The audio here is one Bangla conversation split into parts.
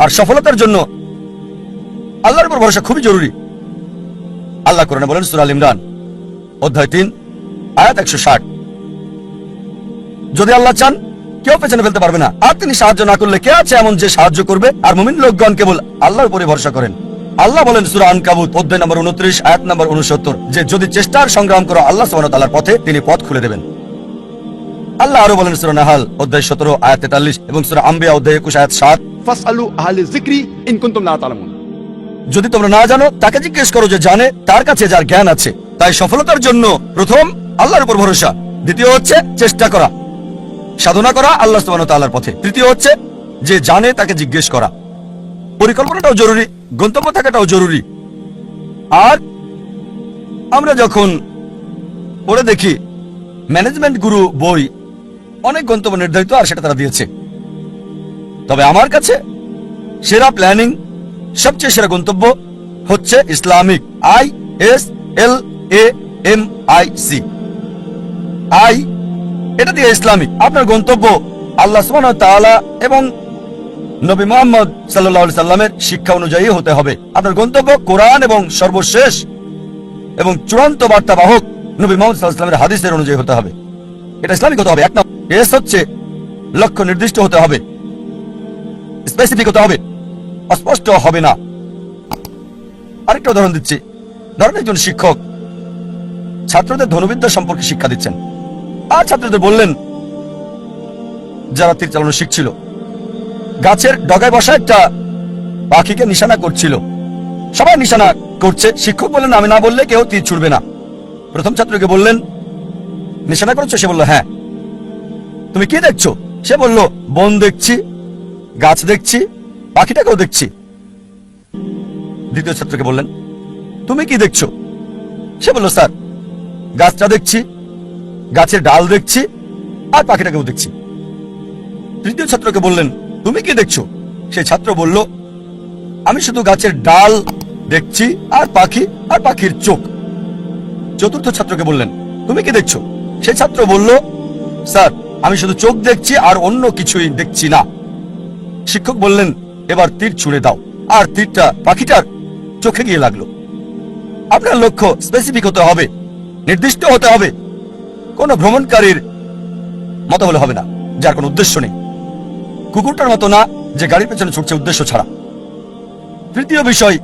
আর সফলতার জন্য আল্লাহর উপর ভরসা খুবই জরুরি। আল্লাহ কোরআনে বলেন সূরা আল ইমরান অধ্যায় 3 আয়াত 160, যদি আল্লাহ চান কেউ পেছনে ফেলতে পারবে না, আর তিনি সাহায্য না করলে কে আছে এমন যে সাহায্য করবে? আর মুমিন লোকগণ কেবল আল্লাহর উপরে ভরসা করেন। আল্লাহ বলেন সূরা আনকাবুত অধ্যায় নম্বর 29 আয়াত নম্বর 69 যে যদি চেষ্টার সংগ্রাম করো আল্লাহ সুবহানাহু ওয়া তাআলার পথে তিনি পথ খুলে দেবেন। আল্লাহ আরো বলেন সূরা নাহাল অধ্যায় 17 আয়াত 43 এবং সূরা আম্বিয়া অধ্যায় 21 আয়াত 7, ফাসআলু আহলে যিকরি ইন কুনতুম লা তা'লামুন। যদি তোমরা না জানো তাকে জিজ্ঞেস করো যে জানে, তার কাছে যার জ্ঞান আছে। তাই সফলতার জন্য প্রথম আল্লাহর উপর ভরসা, দ্বিতীয় হচ্ছে চেষ্টা করা, সাধনা করা আল্লাহ সুবহানাহু ওয়া তাআলার পথে, তৃতীয় হচ্ছে যে জানে তাকে জিজ্ঞেস করা। পরিকল্পনাটাও জরুরি, গন্তব্য থাকাটাও জরুরি। আর আমরা যখন পড়ে দেখি ম্যানেজমেন্ট গুরু বই, অনেক গন্তব্য নির্ধারিত আর সেটা তারা দিয়েছে। তবে আমার কাছে সেরা প্ল্যানিং, সবচেয়ে সেরা গন্তব্য হচ্ছে ইসলামিক ISLAMIC। এটা দিয়ে ইসলামিক। আপনার গন্তব্য আল্লাহ সুবহানাহু ওয়া তাআলা এবং নবী মুহাম্মদ সাল্লাল্লাহু আলাইহি সাল্লামের শিক্ষা অনুযায়ী হতে হবে। আপনার গন্তব্য কোরআন এবং সর্বশেষ এবং চূড়ান্ত বার্তাবাহক নবী মুহাম্মদ সাল্লাল্লাহু আলাইহি সাল্লামের হাদিসের অনুযায়ী হতে হবে। এটা ইসলামিক হতে হবে। এক নম্বর এস হচ্ছে লক্ষ্য নির্দিষ্ট হতে হবে, স্পেসিফিক হতে হবে, অস্পষ্ট হবে না। আরেকটা উদাহরণ দিচ্ছি। ধরেন একজন শিক্ষক ছাত্রদের ধনুবিদ্যা সম্পর্কে শিক্ষা দিচ্ছেন, আর ছাত্রদের বললেন, যারা তীর চালানো শিখছিল, গাছের ডগায় বসা একটা পাখিকে নিশানা করছিল। সবাই নিশানা করছে, শিক্ষক বললেন আমি না বললে কেউ তীর ছুড়বে না। প্রথম ছাত্রকে বললেন নিশানা করছো? সে বলল হ্যাঁ। তুমি কি দেখছো? সে বলল বন দেখছি, গাছ দেখছি, পাখিটাকেও দেখছি। দ্বিতীয় ছাত্রকে বললেন তুমি কি দেখছো? সে বলল স্যার গাছটা দেখছি, গাছের ডাল দেখছি, আর পাখিটাকেও দেখছি। তৃতীয় ছাত্রকে বললেন তুমি কি দেখছো? সেই ছাত্র বলল আমি শুধু গাছের ডাল দেখছি আর পাখির চোখ। চতুর্থ ছাত্রকে বললেন তুমি কি দেখছো? সেই ছাত্র বলল স্যার আমি শুধু চোখ দেখছি আর অন্য কিছুই দেখছি না। শিক্ষক বললেন এবার তীর ছুঁড়ে দাও, আর তীরটা পাখিটার চোখে গিয়ে লাগলো। আপনার লক্ষ্য স্পেসিফিক হতে হবে, নির্দিষ্ট হতে হবে। কোন ভ্রমণকারীর মতো হলে হবে না, যার কোনো উদ্দেশ্য নেই। কুকুরটার মতো না যে গাড়ির পেছনে ছুটছে উদ্দেশ্য ছাড়া। তৃতীয় বিষয়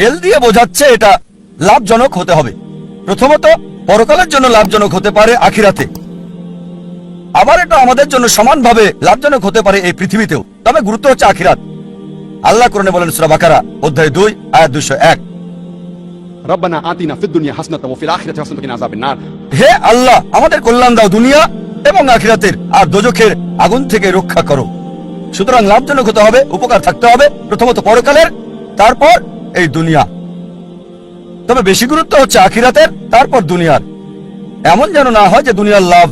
এল দিয়ে বোঝাচ্ছে এটা লাভজনক হতে হবে। প্রথমত পরকালের জন্য লাভজনক হতে পারে আখিরাতে, আবার এটা আমাদের জন্য সমানভাবে লাভজনক হতে পারে এই পৃথিবীতেও। তবে গুরুত্ব হচ্ছে আখিরাত। আল্লাহ কোরআনে বলেন সূরা বাকারা অধ্যায় 2 আয়াত 201, রব্বানা আতিনা ফিদ দুনিয়া হাসানাতাও ওয়া ফিল আখিরাতি হাসানাতাও ওয়া কিনা আযাবান নার। হে আল্লাহ আমাদের কল্যাণ দাও দুনিয়া এবং আখিরাতের, আর দোজখের আগুন থেকে রক্ষা করো। সুতরাং লাভজনক হতে হবে, উপকার থাকতে হবে, প্রথমত পরকালের, তারপর এই দুনিয়া। তবে বেশি গুরুত্ব হচ্ছে আখিরাতের, তারপর দুনিয়ার। এমন যেন না হয় যে দুনিয়ার লাভ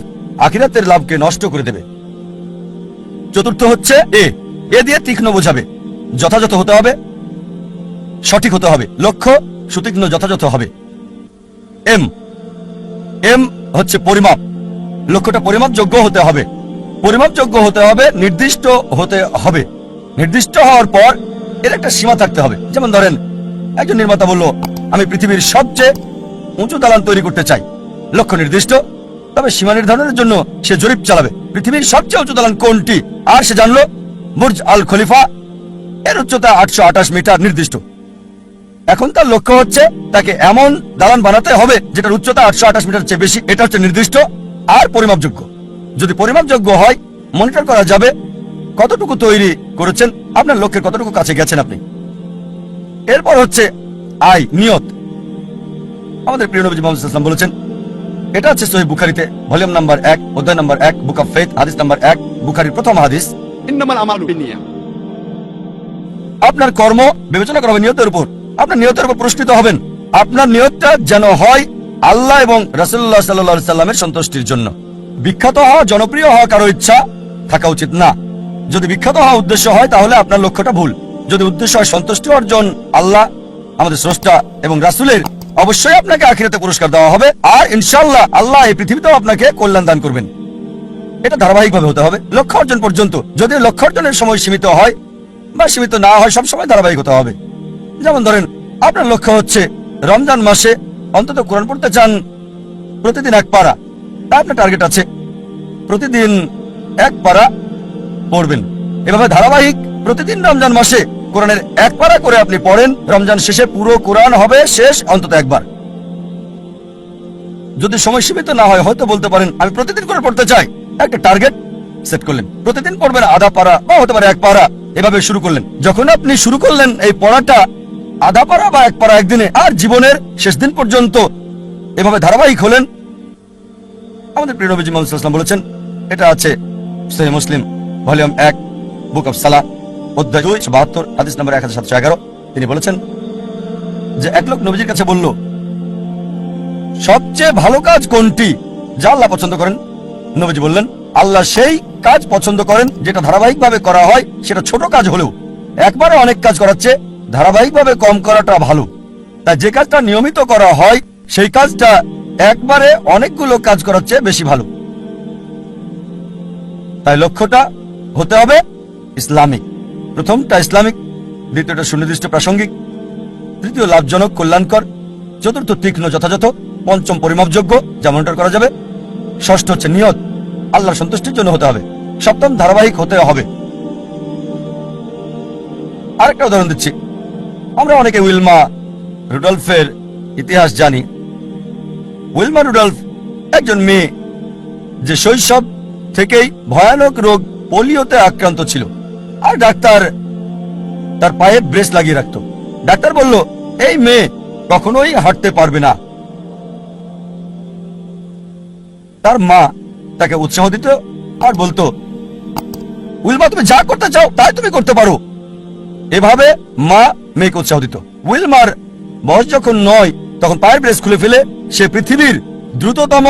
আখিরাতের লাভকে নষ্ট করে দেবে। চতুর্থ হচ্ছে এ দিয়ে তীক্ষ্ণ বোঝাবে, যথাযথ হতে হবে, সঠিক হতে হবে, লক্ষ্য সুতীক্ষ্ণ যথাযথ হবে। এম হচ্ছে পরিমাপ, লক্ষ্যটা পরিমাপযোগ্য হতে হবে। পরিমাপযোগ্য হতে হবে, নির্দিষ্ট হতে হবে। নির্দিষ্ট হওয়ার পর এর একটা সীমা থাকতে হবে। যেমন ধরেন একজন নির্মাতা বলল আমি পৃথিবীর সবচেয়ে উঁচু দালান তৈরি করতে চাই। লক্ষ্য নির্দিষ্ট, তবে সীমা নির্ধারণের জন্য সে জরিপ চালাবে পৃথিবীর সবচেয়ে উঁচু দালান কোনটি। আর সে জানলো বুর্জ আল খলিফা, এর উচ্চতা 828 মিটার, নির্দিষ্ট। এখন তার লক্ষ্য হচ্ছে তাকে এমন দালান বানাতে হবে যেটার উচ্চতা 828 মিটার চেয়ে বেশি। এটা হচ্ছে নির্দিষ্ট আর পরিমাপযোগ্য। যদি পরিমাপযোগ্য হয় মনিটর করা যাবে কতটুকু তৈরি করেছেন, আপনার লক্ষ্যের কতটুকু কাছে গেছেন আপনি। এরপর হচ্ছে নিয়ত। আমাদের প্রিয় নবী মুহাম্মদ সাল্লাল্লাহু আলাইহি ওয়াসাল্লাম বলেছেন, এটা আছে সহিহ বুখারীতে ভলিউম নাম্বার 1 অধ্যায় নাম্বার 1 বুক অফ ফেথ হাদিস নাম্বার 1, বুখারীর প্রথম হাদিস, ইন্নামাল আমালু বিন্নিয়াত। আপনার কর্ম বিবেচনা করা হবে নিয়তের উপর। আপনার নিয়তের উপর পুরস্কৃত হবেন। আপনার নিয়তটা যেন হয় আল্লাহ এবং রাসূলুল্লাহ সাল্লাল্লাহু আলাইহি সাল্লামের সন্তুষ্টির জন্য। বিখ্যাত হওয়া, জনপ্রিয় হওয়া কারো ইচ্ছা থাকা উচিত না। যদি বিখ্যাত হওয়া উদ্দেশ্য হয় তাহলে আপনার লক্ষ্যটা ভুল। যদি উদ্দেশ্য হয় সন্তুষ্টি অর্জন আল্লাহ আমাদের স্রষ্টা এবং রাসূলের, অবশ্যই আপনাকে আখিরাতে পুরস্কার দেওয়া হবে। আর ইনশাআল্লাহ আল্লাহ এই পৃথিবীতেও আপনাকে কল্যাণ দান করবেন। এটা ধারাবাহিকভাবে হতে হবে লক্ষ্য অর্জন পর্যন্ত। যদি লক্ষ্য অর্জনের সময় সীমিত হয় বা সীমিত না হয়, সবসময় ধারাবাহিক হতে হবে। যেমন ধরেন, আপনার লক্ষ্য হচ্ছে রমজান মাসে অন্তত কোরআন পড়তে চান প্রতিদিন 1 পারা, তা আপনার টার্গেট আছে প্রতিদিন 1 পারা পড়বেন। এভাবে ধারাবাহিক প্রতিদিন রমজান মাসে কোরআনের 1 পারা করে আপনি পড়েন, রমজান শেষে পুরো কোরআন হবে শেষ অন্তত 1 বার। যদি সময় সীমিত না হয়, হয়তো বলতে পারেন আমি প্রতিদিন করে পড়তে চাই, একটা টার্গেট সেট করলেন, প্রতিদিন পড়বেন আধা পারা বা হতে পারে 1 পারা, এভাবে শুরু করলেন। যখন আপনি শুরু করলেন এই পড়াটা আধা পারা বা 1 পারা একদিনে, আর জীবনের শেষ দিন পর্যন্ত এভাবে ধারাবাহিক হলেন, আমাদের প্রিয় নবীজি মুহাম্মদ সাল্লাল্লাহু আলাইহি ওয়াসাল্লাম বলেছেন, এটা আছে সহিহ মুসলিম ভলিউম 1 বুক অফ সালাহ অধ্যায় 272 হাদিস নম্বর 1711। তিনি বলেছেন যে এক লোক নবীজির কাছে বলল, সবচেয়ে ভালো কাজ কোনটি যা আল্লাহ পছন্দ করেন? নবীজি বললেন, আল্লাহ সেই কাজ পছন্দ করেন যেটা ধারাবাহিকভাবে করা হয়, সেটা ছোট কাজ হলেও। একবারে অনেক কাজ করাচ্ছে ধারাবাহিকভাবে কম করাটা ভালো। তাই যে কাজটা নিয়মিত করা হয় সেই কাজটা একবারে অনেকগুলো কাজ করার চেয়ে বেশি ভালো। তাই লক্ষ্যটা হতে হবে ইসলামিক। প্রথমটা ইসলামিক, দ্বিতীয়টা সুনির্দিষ্ট প্রাসঙ্গিক, তৃতীয় লাভজনক কল্যাণকর, চতুর্থ তীক্ষ্ণ যথাযথ, পঞ্চম পরিমাপযোগ্য যা মনিটর করা যাবে, ষষ্ঠ হচ্ছে নিয়ত আল্লাহর সন্তুষ্টির জন্য হতে হবে, সপ্তম ধারাবাহিক হতে হবে। আরেকটা উদাহরণ দিচ্ছি, আমরা অনেকে উইলমা রুডলফের ইতিহাস জানি। উইলমা রুডলফ একজন মেয়ে যে শৈশব থেকেই ভয়ানক রোগ পোলিওতে আক্রান্ত ছিল, আর ডাক্তার তার পায়ে ব্রেস লাগিয়ে রাখত। ডাক্তার বলল, এই মেয়ে কখনোই হাঁটতে পারবে না। তার মা তাকে উৎসাহ দিত আর বলতো, উইলমা তুমি যা করতে চাও তাই তুমি করতে পারো। এভাবে মা মেয়েকে উৎসাহ দিত। উইলমার বয়স যখন 9, তখন পায়ের ব্রেস খুলে ফেলে সে পৃথিবীর দ্রুততম